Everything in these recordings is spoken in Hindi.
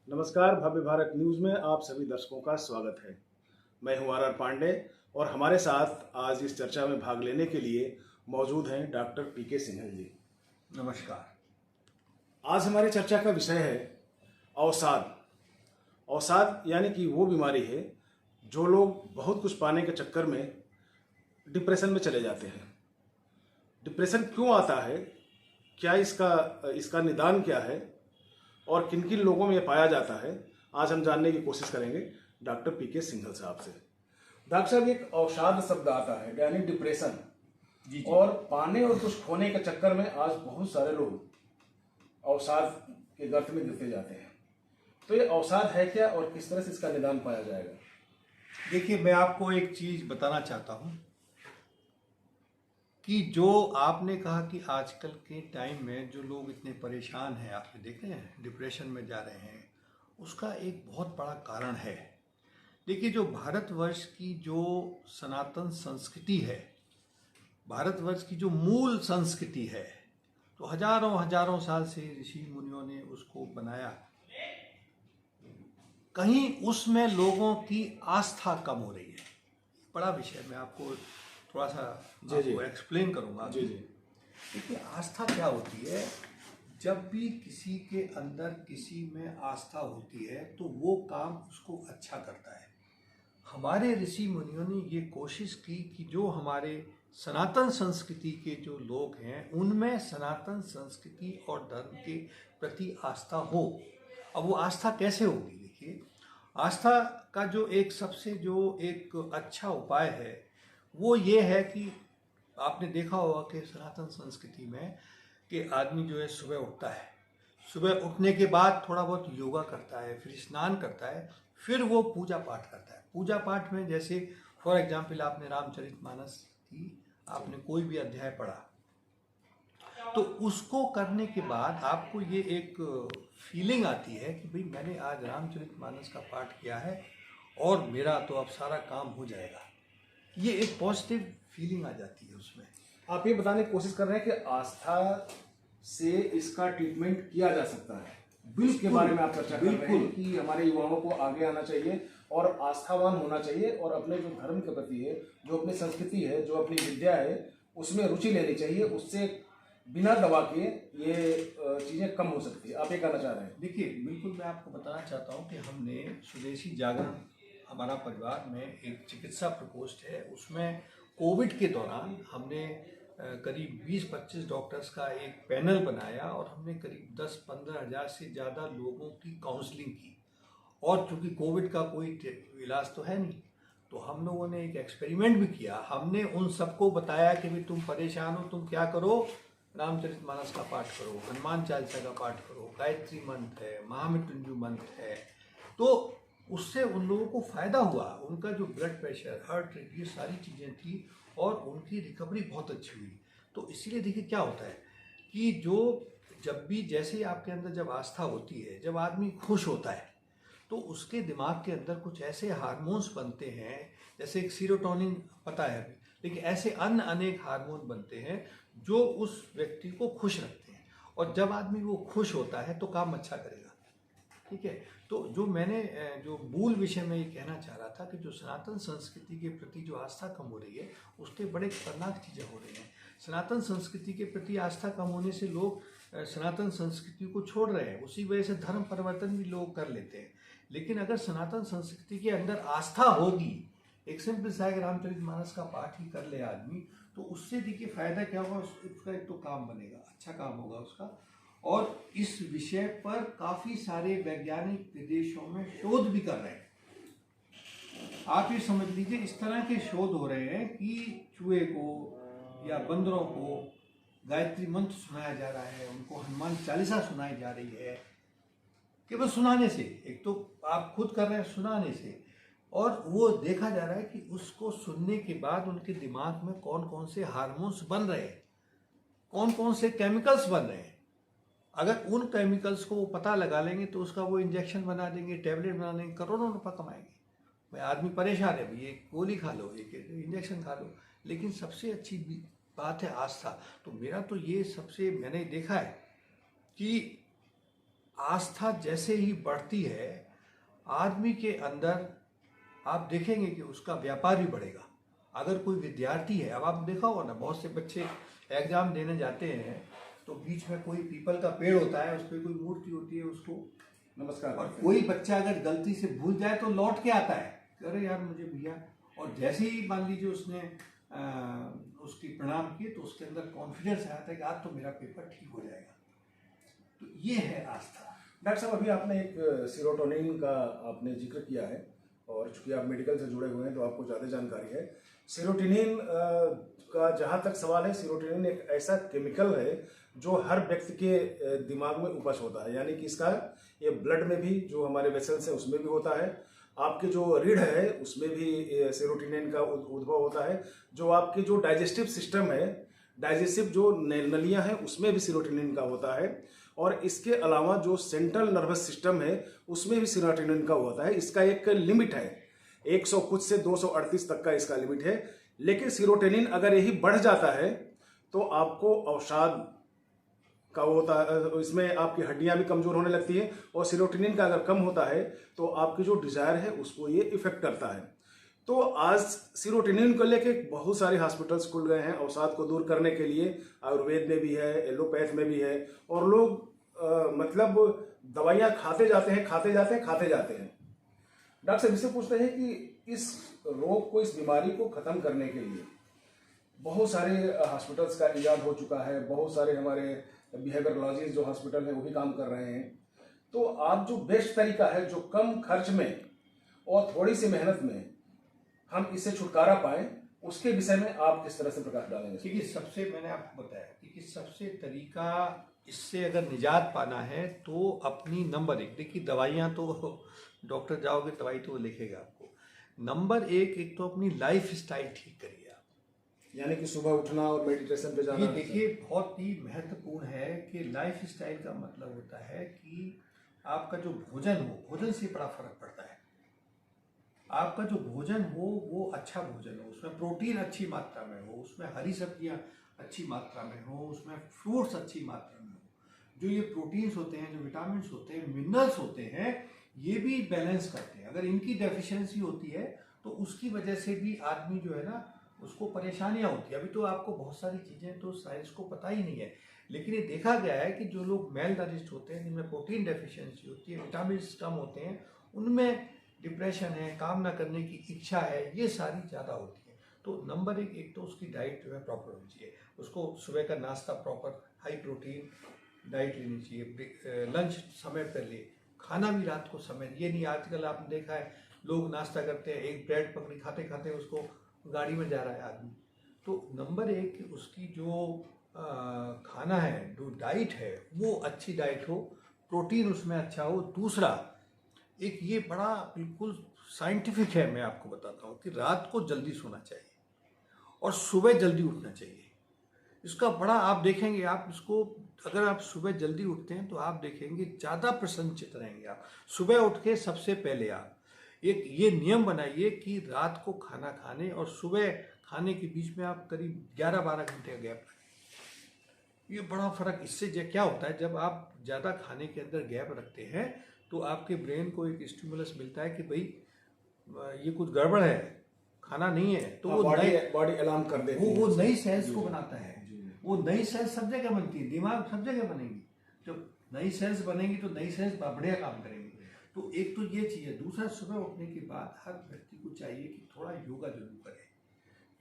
नमस्कार, भव्य भारत न्यूज़ में आप सभी दर्शकों का स्वागत है। मैं हूं आर पांडे और हमारे साथ आज इस चर्चा में भाग लेने के लिए मौजूद हैं डॉक्टर पीके सिंघल जी। नमस्कार। आज हमारी चर्चा का विषय है अवसाद। अवसाद यानी कि वो बीमारी है जो लोग बहुत कुछ पाने के चक्कर में डिप्रेशन में चले जाते हैं। डिप्रेशन क्यों आता है, क्या इसका निदान क्या है और किन किन लोगों में ये पाया जाता है, आज हम जानने की कोशिश करेंगे डॉक्टर पीके सिंघल साहब से। डॉक्टर साहब, एक अवसाद शब्द आता है यानी डिप्रेशन जी। और पाने और कुछ खोने के चक्कर में आज बहुत सारे लोग अवसाद के गर्त में गिरते जाते हैं। तो ये अवसाद है क्या और किस तरह से इसका निदान पाया जाएगा? देखिए, मैं आपको एक चीज बताना चाहता हूं कि जो आपने कहा कि आजकल के टाइम में जो लोग इतने परेशान हैं, आपने देखे हैं डिप्रेशन में जा रहे हैं, उसका एक बहुत बड़ा कारण है। देखिए, जो भारतवर्ष की जो सनातन संस्कृति है, भारतवर्ष की जो मूल संस्कृति है, तो हजारों हजारों साल से ऋषि मुनियों ने उसको बनाया। कहीं उसमें लोगों की आस्था कम हो रही है। बड़ा विषय, मैं आपको थोड़ा सा आपको एक्सप्लेन करूंगा। जी जी। देखिए, आस्था क्या होती है? जब भी किसी के अंदर किसी में आस्था होती है तो वो काम उसको अच्छा करता है। हमारे ऋषि मुनियों ने ये कोशिश की कि जो हमारे सनातन संस्कृति के जो लोग हैं उनमें सनातन संस्कृति और धर्म के प्रति आस्था हो। अब वो आस्था कैसे होगी? देखिए, आस्था का जो एक सबसे जो एक अच्छा उपाय है वो ये है कि आपने देखा होगा कि सनातन संस्कृति में कि आदमी जो है सुबह उठता है, सुबह उठने के बाद थोड़ा बहुत योगा करता है, फिर स्नान करता है, फिर वो पूजा पाठ करता है। पूजा पाठ में जैसे फॉर एग्जाम्पल आपने रामचरितमानस की आपने कोई भी अध्याय पढ़ा, तो उसको करने के बाद आपको ये एक फीलिंग आती है कि भाई मैंने आज रामचरितमानस का पाठ किया है और मेरा तो अब सारा काम हो जाएगा। ये एक पॉजिटिव फीलिंग आ जाती है उसमें। आप ये बताने की कोशिश कर रहे हैं कि आस्था से इसका ट्रीटमेंट किया जा सकता है। बिल्कुल, के बारे में आप चर्चा कर रहे हैं कि हमारे युवाओं को आगे आना चाहिए और आस्थावान होना चाहिए और अपने जो धर्म के प्रति है, जो अपनी संस्कृति है, जो अपनी विद्या है, उसमें रुचि लेनी चाहिए। उससे बिना दवा के ये चीज़ें कम हो सकती है। आप ये कहना चाह रहे हैं? देखिए, बिल्कुल मैं आपको बताना चाहता हूँ कि हमने स्वदेशी जागरण, हमारा परिवार में एक चिकित्सा प्रकोष्ठ है, उसमें कोविड के दौरान हमने करीब 20-25 डॉक्टर्स का एक पैनल बनाया और हमने करीब 10-15 हज़ार से ज़्यादा लोगों की काउंसलिंग की। और चूँकि कोविड का कोई इलाज तो है नहीं, तो हम लोगों ने एक एक्सपेरिमेंट भी किया। हमने उन सबको बताया कि भाई तुम परेशान हो, तुम क्या करो, रामचरितमानस का पाठ करो, हनुमान चालीसा का पाठ करो, गायत्री मंत्र है, महामृत्युंजय मंत्र है। तो उससे उन लोगों को फ़ायदा हुआ। उनका जो ब्लड प्रेशर, हार्ट रेट, ये सारी चीज़ें थी और उनकी रिकवरी बहुत अच्छी हुई। तो इसीलिए देखिए क्या होता है कि जो जब भी जैसे ही आपके अंदर जब आस्था होती है, जब आदमी खुश होता है तो उसके दिमाग के अंदर कुछ ऐसे हार्मोन्स बनते हैं, जैसे एक सीरोटोनिन पता है अभी, लेकिन ऐसे अन्य अनेक हार्मोन बनते हैं जो उस व्यक्ति को खुश रखते हैं। और जब आदमी वो खुश होता है तो काम अच्छा करेगा। ठीक है, तो जो मैंने जो मूल विषय में ये कहना चाह रहा था कि जो सनातन संस्कृति के प्रति जो आस्था कम हो रही है उसके बड़े खतरनाक चीज़ें हो रही हैं। सनातन संस्कृति के प्रति आस्था कम होने से लोग सनातन संस्कृति को छोड़ रहे हैं, उसी वजह से धर्म परिवर्तन भी लोग कर लेते हैं। लेकिन अगर सनातन संस्कृति के अंदर आस्था होगी, एक सिंपल सा रामचरितमानस का पाठ ही कर ले आदमी, तो उससे देखिए फायदा क्या होगा, उसका एक तो काम बनेगा, अच्छा काम होगा उसका। और इस विषय पर काफी सारे वैज्ञानिक विदेशों में शोध भी कर रहे हैं। आप ये समझ लीजिए, इस तरह के शोध हो रहे हैं कि चूहे को या बंदरों को गायत्री मंत्र सुनाया जा रहा है, उनको हनुमान चालीसा सुनाई जा रही है, केवल सुनाने से। एक तो आप खुद कर रहे हैं सुनाने से, और वो देखा जा रहा है कि उसको सुनने के बाद उनके दिमाग में कौन कौन से हार्मोन्स बन रहे हैं, कौन कौन से केमिकल्स बन रहे हैं। अगर उन केमिकल्स को वो पता लगा लेंगे तो उसका वो इंजेक्शन बना देंगे, टैबलेट बना देंगे, करोड़ों रुपये कमाएंगे। भाई आदमी परेशान है, भाई एक गोली खा लो, एक इंजेक्शन खा लो। लेकिन सबसे अच्छी बात है आस्था। तो मेरा तो ये सबसे मैंने देखा है कि आस्था जैसे ही बढ़ती है आदमी के अंदर, आप देखेंगे कि उसका व्यापार भी बढ़ेगा। अगर कोई विद्यार्थी है, अब आप देखा होगा ना, बहुत से बच्चे एग्जाम देने जाते हैं तो बीच में कोई पीपल का पेड़ होता है, उस पर कोई मूर्ति होती है, उसको नमस्कार और करते हैं। कोई बच्चा अगर गलती से भूल जाए तो लौट के आता है, अरे यार मुझे भैया, और जैसे ही मान लीजिए उसने उसकी प्रणाम किए तो उसके अंदर कॉन्फिडेंस आया था कि आज तो मेरा पेपर ठीक हो जाएगा। तो ये है आस्था। डॉक्टर साहब, अभी आपने एक सीरोटोनिन का आपने जिक्र किया है, और चूंकि आप मेडिकल से जुड़े हुए हैं तो आपको ज़्यादा जानकारी है। सीरोटोनिन का जहाँ तक सवाल है, सीरोटोनिन एक ऐसा केमिकल है जो हर व्यक्ति के दिमाग में उपज होता है, यानी कि इसका ये ब्लड में भी, जो हमारे वेसल्स हैं उसमें भी होता है, आपके जो रीढ़ है उसमें भी सीरोटोनिन का उद्भव होता है, जो आपके जो डाइजेस्टिव सिस्टम है, डाइजेस्टिव जो नलियां हैं उसमें भी सीरोटोनिन का होता है, और इसके अलावा जो सेंट्रल नर्वस सिस्टम है उसमें भी सीरोटोनिन का होता है। इसका एक लिमिट है, 100 कुछ से 238 तक का इसका लिमिट है। लेकिन सीरोटोनिन अगर यही बढ़ जाता है तो आपको अवसाद का होता है, इसमें आपकी हड्डियां भी कमजोर होने लगती हैं, और सीरोटोनिन का अगर कम होता है तो आपकी जो डिजायर है उसको ये इफेक्ट करता है। तो आज सीरोटोनिन को लेके बहुत सारे हॉस्पिटल्स खुल गए हैं अवसाद को दूर करने के लिए, आयुर्वेद में भी है, एलोपैथ में भी है, और लोग मतलब दवाइयाँ खाते जाते हैं, खाते जाते हैं, खाते जाते हैं। डॉक्टर साहब, इससे पूछते हैं कि इस रोग को, इस बीमारी को खत्म करने के लिए बहुत सारे हॉस्पिटल्स का इजाद हो चुका है, बहुत सारे हमारे बिहेवियरोलॉजिस्ट जो हॉस्पिटल हैं वो भी काम कर रहे हैं। तो आप जो बेस्ट तरीका है, जो कम खर्च में और थोड़ी सी मेहनत में हम इससे छुटकारा पाएं, उसके विषय में आप किस तरह से प्रकाश डालेंगे? देखिए, सबसे मैंने आपको बताया कि सबसे तरीका इससे अगर निजात पाना है तो अपनी नंबर एक, देखिए दवाइयाँ तो डॉक्टर जाओगे दवाई तो वो लिखेगा आपको। नंबर एक तो अपनी लाइफ स्टाइल ठीक करिए आप, यानी कि सुबह उठना और मेडिटेशन पे जाना। ये देखिए बहुत ही महत्वपूर्ण है कि लाइफ स्टाइल का मतलब होता है कि आपका जो भोजन हो, भोजन से बड़ा फर्क पड़ता है। आपका जो भोजन हो वो अच्छा भोजन हो, उसमें प्रोटीन अच्छी मात्रा में हो, उसमें हरी सब्जियां अच्छी मात्रा में हो, उसमें फ्रूट्स अच्छी मात्रा में हो। जो ये प्रोटीन्स होते हैं, जो विटामिन्स होते हैं, मिनरल्स होते हैं, ये भी बैलेंस करते हैं। अगर इनकी डेफिशिएंसी होती है तो उसकी वजह से भी आदमी जो है ना, उसको परेशानियां होती है। अभी तो आपको बहुत सारी चीज़ें तो साइंस को पता ही नहीं है, लेकिन ये देखा गया है कि जो लोग मेल नरिश्ड होते हैं, जिनमें प्रोटीन डेफिशिएंसी होती है, विटामिन कम होते हैं, उनमें डिप्रेशन है, काम ना करने की इच्छा है, ये सारी ज़्यादा होती है। तो नंबर एक तो उसकी डाइट जो है प्रॉपर होनी चाहिए। उसको सुबह का नाश्ता प्रॉपर हाई प्रोटीन डाइट लेनी चाहिए, लंच समय पर ले, खाना भी रात को समय। ये नहीं आजकल आपने देखा है लोग नाश्ता करते हैं, एक ब्रेड पकड़ी खाते खाते उसको गाड़ी में जा रहा है आदमी। तो नंबर एक उसकी जो खाना है, जो डाइट है, वो अच्छी डाइट हो, प्रोटीन उसमें अच्छा हो। दूसरा एक ये बड़ा बिल्कुल साइंटिफिक है, मैं आपको बताता हूँ कि रात को जल्दी सोना चाहिए और सुबह जल्दी उठना चाहिए। इसका बड़ा आप देखेंगे, आप इसको अगर आप सुबह जल्दी उठते हैं तो आप देखेंगे ज़्यादा प्रसन्नचित रहेंगे। आप सुबह उठ के सबसे पहले आप एक ये नियम बनाइए कि रात को खाना खाने और सुबह खाने के बीच में आप करीब 11-12 घंटे का गैप रखें। ये बड़ा फर्क, इससे क्या होता है, जब आप ज़्यादा खाने के अंदर गैप रखते हैं तो आपके ब्रेन को एक स्टिमुलस मिलता है कि भाई ये कुछ गड़बड़ है, खाना नहीं है, तो वो बॉडी अलार्म कर देती है, वो नई सेल्स को बनाता है। वो नई सेल्स सब जगह बनती है, दिमाग सब जगह बनेगी। जब नई सेल्स बनेंगी तो नई सेल्स बढ़िया काम करेंगी। तो एक तो ये चीज़ है। दूसरा, सुबह उठने के बाद हर व्यक्ति को चाहिए कि थोड़ा योगा जरूर करे,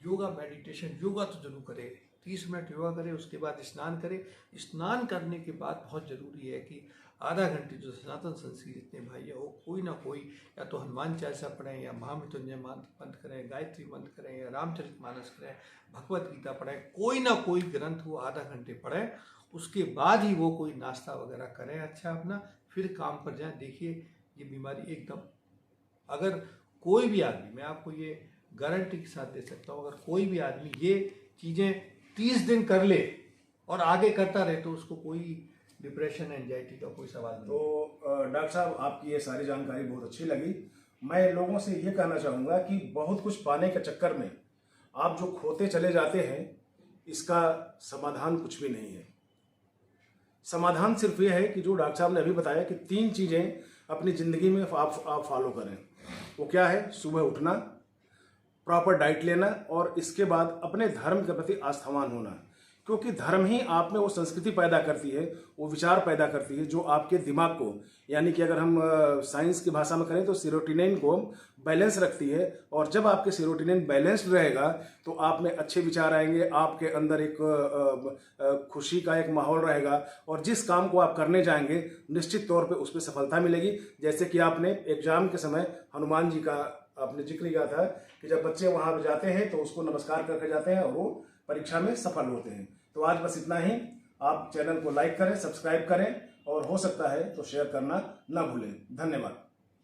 योगा मेडिटेशन, योगा तो जरूर करे, 30 मिनट योगा करे, उसके बाद स्नान करे। स्नान करने के बाद बहुत ज़रूरी है कि आधा घंटे जो सनातन संस्कृत जितने भाई हो, कोई ना कोई या तो हनुमान चालीसा पढ़ें, या महामृत्युंजय मंत्र करें, गायत्री मंत्र करें, या रामचरितमानस करें, भगवत गीता पढ़ें, कोई ना कोई ग्रंथ वो आधा घंटे पढ़ें। उसके बाद ही वो कोई नाश्ता वगैरह करें अच्छा अपना, फिर काम पर जाएं। देखिए ये बीमारी एकदम, अगर कोई भी आदमी, मैं आपको ये गारंटी के साथ दे सकता हूँ, अगर कोई भी आदमी ये चीज़ें 30 दिन कर ले और आगे करता रहे तो उसको कोई डिप्रेशन एंजाइटी का कोई सवाल नहीं। तो डॉक्टर साहब, आपकी ये सारी जानकारी बहुत अच्छी लगी। मैं लोगों से ये कहना चाहूँगा कि बहुत कुछ पाने के चक्कर में आप जो खोते चले जाते हैं, इसका समाधान कुछ भी नहीं है। समाधान सिर्फ ये है कि जो डॉक्टर साहब ने अभी बताया कि 3 चीज़ें अपनी ज़िंदगी में आप फॉलो करें। वो क्या है? सुबह उठना, प्रॉपर डाइट लेना और इसके बाद अपने धर्म के प्रति आस्थावान होना, क्योंकि धर्म ही आप में वो संस्कृति पैदा करती है, वो विचार पैदा करती है जो आपके दिमाग को, यानी कि अगर हम साइंस की भाषा में करें तो सेरोटोनिन को बैलेंस रखती है। और जब आपके सेरोटोनिन बैलेंस्ड रहेगा तो आप में अच्छे विचार आएंगे, आपके अंदर एक खुशी का एक माहौल रहेगा और जिस काम को आप करने जाएंगे निश्चित तौर पे उस पर सफलता मिलेगी। जैसे कि आपने एग्जाम के समय हनुमान जी का आपने जिक्र किया था कि जब बच्चे वहां पर जाते हैं तो उसको नमस्कार करके जाते हैं और वो परीक्षा में सफल होते हैं। तो आज बस इतना ही। आप चैनल को लाइक करें, सब्सक्राइब करें और हो सकता है तो शेयर करना ना भूलें। धन्यवाद।